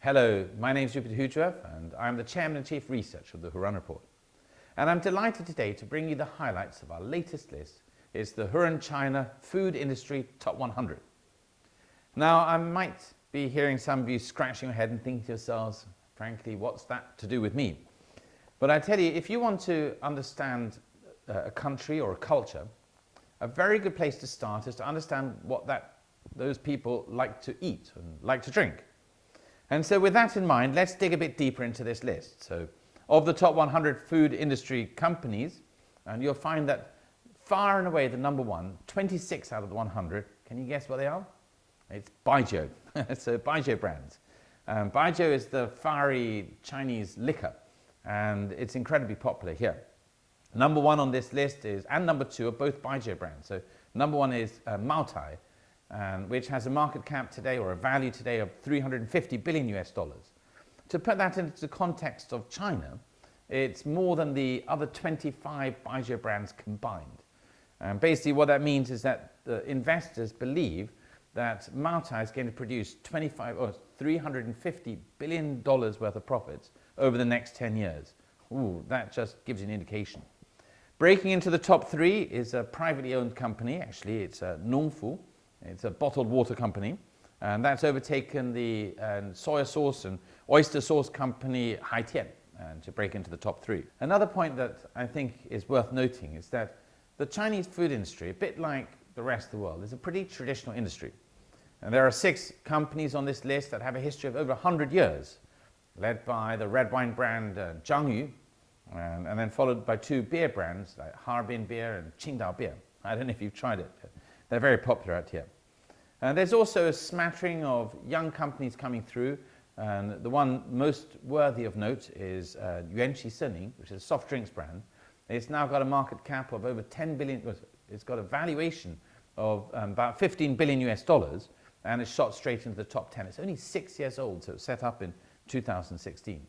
Hello, my name is SHUIJIYIN and I'm the Chairman and Chief Researcher of the Hurun Report. And I'm delighted today to bring you the highlights of our latest list. It's the Hurun China Food Industry Top 100. Now, I might be hearing some of you scratching your head and thinking to yourselves, frankly, what's that to do with me? But I tell you, if you want to understand a country or a culture, a very good place to start is to understand what those people like to eat and like to drink. And so with that in mind, let's dig a bit deeper into this list. So of the top 100 food industry companies, and you'll find that far and away the number one, 26 out of the 100, can you guess what they are? It's Baijiu. So Baijiu brands. Baijiu is the fiery Chinese liquor, and it's incredibly popular here. Number one on this list is, and number two are both Baijiu brands. So number one is Maotai, which has a market cap today, or a value today, of $350 billion US. To put that into the context of China, it's more than the other 25 Baijiu brands combined. And basically what that means is that the investors believe that Maotai is going to produce $350 billion worth of profits over the next 10 years. Ooh, that just gives you an indication. Breaking into the top three is a privately owned company. Actually, it's Nongfu. It's a bottled water company, and that's overtaken the soy sauce and oyster sauce company Haitian to break into the top three. Another point that I think is worth noting is that the Chinese food industry, a bit like the rest of the world, is a pretty traditional industry. And there are 6 companies on this list that have a history of over 100 years, led by the red wine brand Zhangyu, and then followed by 2 beer brands like Harbin Beer and Qingdao Beer. I don't know if you've tried it. They're very popular out here. There's also a smattering of young companies coming through, and the one most worthy of note is Yuanqi, which is a soft drinks brand. It's now got a market cap of over 10 billion. It's got a valuation of about $15 billion US, and it's shot straight into the top 10. It's only 6 years old, so it was set up in 2016.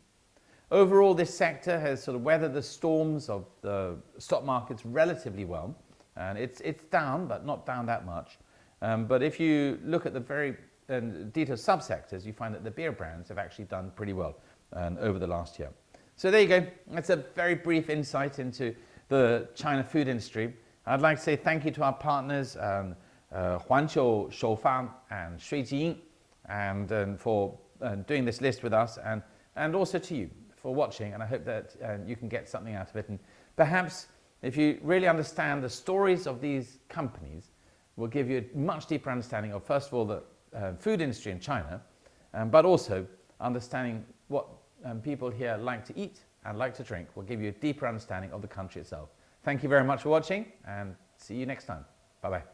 Overall, this sector has sort of weathered the storms of the stock markets relatively well. And it's down, but not down that much. But if you look at the very detailed subsectors, you find that the beer brands have actually done pretty well over the last year. So there you go. That's a very brief insight into the China food industry. I'd like to say thank you to our partners, Huanqiu Shoufang and SHUIJIYIN, and for doing this list with us, and also to you for watching. And I hope that you can get something out of it. And perhaps if you really understand the stories of these companies, will give you a much deeper understanding of, first of all, the food industry in China, but also understanding what people here like to eat and like to drink will give you a deeper understanding of the country itself. Thank you very much for watching, and see you next time. Bye-bye.